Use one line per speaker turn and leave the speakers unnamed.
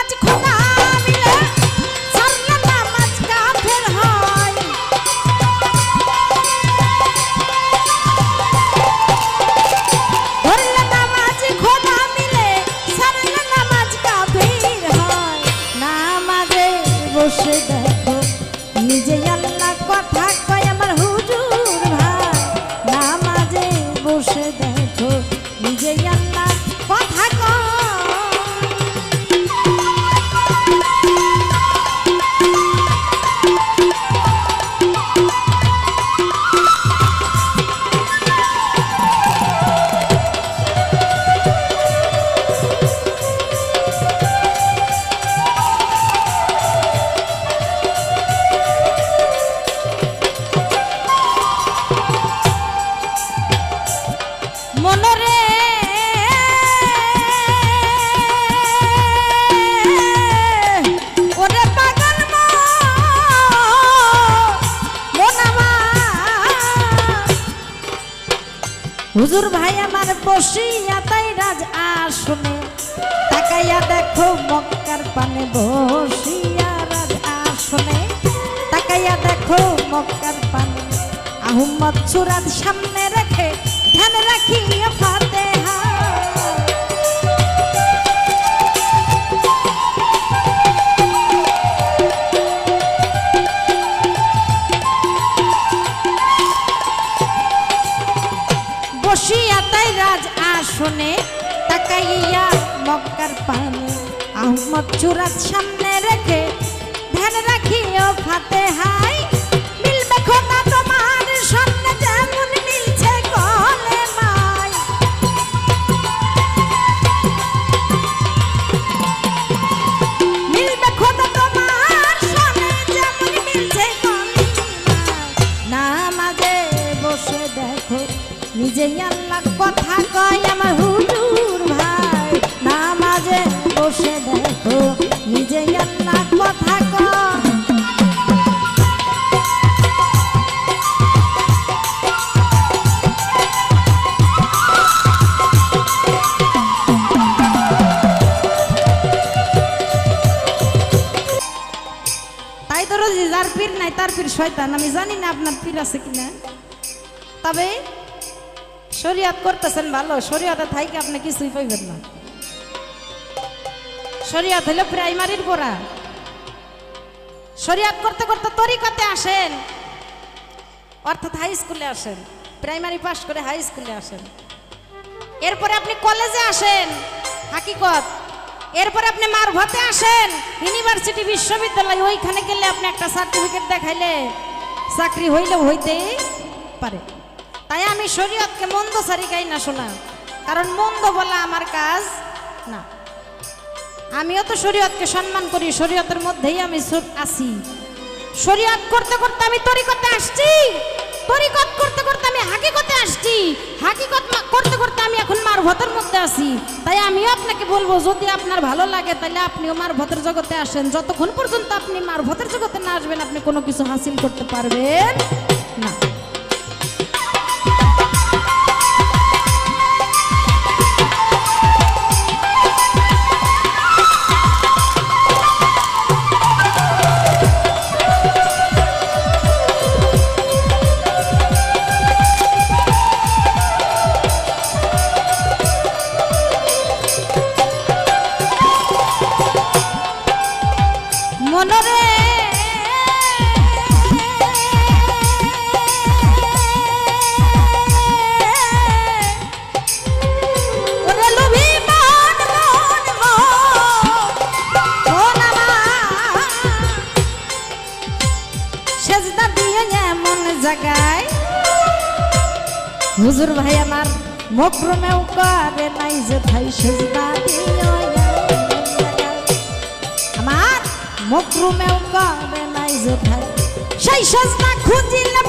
নামাজ খোদা মিলে ছাড়লে নামাজ কাফের হয়। ধরলে নামাজ খোদা মিলে ছাড়লে নামাজ কাফের হয়। নামাজে বসে দেখো নিজে আল্লাহ কথা কয় আমার হুজুর ভাই। নামাজে বসে দেখো নিজে আল্লাহ কথা কয়। মনরে ওরে পাগল মন আমার। হুজুর ভাই আমার বসিয়া তাই রাজ আসনে তাকাইয়া দেখো মক্কার পানে বসিয়া রাজ আসনে তাকাইয়া দেখো মক্কার পানে আহমদ সুরাত সামনে রেখে ধ্যান রাখিয়া ফাতেহা। বসিয়া তাই রাজ আসনে তাকাইয়া মক্কার পানে আহমদ সুরাত সামনে রেখে ধ্যান রাখিয়া ফাতেহায়। মিলবে খোদা তোমার সামনে যেমন মিলছে কলে মাই। মিলবে খোদা তোমার সামনে যেমন মিলছে কলে মাই। নামাজে বসে দেখো নিজে আল্লাহ কথা কয় আমার হুজুর ভাই। নামাজে বসে দেখো নিজে আল্লাহ কথা কয়। তাই ধরো যে যার পীর নাই তার পীর শয়তান। আমি জানি না আপনার পীর আছে কিনা, তবে শরিয়াত করতেছেন ভালো। শরিয়াতে থাইকে আপনি কিছুই পাইবেন না। শরিয়াত হলো প্রাইমারির পড়া। শরিয়াত করতে করতে তরিকতে আসেন, অর্থাৎ হাই স্কুলে আসেন। প্রাইমারি পাস করে হাই স্কুলে আসেন, এরপরে আপনি কলেজে আসেন হাকিকত, এরপরে আপনি মারফতে আসেন ইউনিভার্সিটি বিশ্ববিদ্যালয়। ওইখানে গেলে আপনি একটা সার্টিফিকেট দেখাইলে চাকরি হইলেও হইতেই পারে। তাই আমি শরীয়তকে মন্দ সারি গাই না শোনা, কারণ মন্দ বলা আমার কাজ না। আমিও তো শরীয়তকে সম্মান করি, শরীয়তের মধ্যেই আমি আছি। শরীয়ত করতে করতে আমি তরিকতে আসছি, তরিকত করতে করতে আমি হাকিকতে আসছি, হাকিকত করতে করতে আমি এখন মারফতের মধ্যে আছি। তাই আমিও আপনাকে বলবো, যদি আপনার ভালো লাগে তাহলে আপনিও মারফতের জগতে আসেন। যতক্ষণ পর্যন্ত আপনি মারফতের জগতে না আসবেন আপনি কোনো কিছু হাসিল করতে পারবেন না। মনরে ওরে লোভী মন মন মন আমার সেজদা দিয়ে এমন জায়গায় হুজুর ভাই আমার মকরমেও করে নাই যে ভাই সেজদা দিয়ে আমার মকরমেও করে নাই যে ভাই সেই সেজদা খুঁজিলে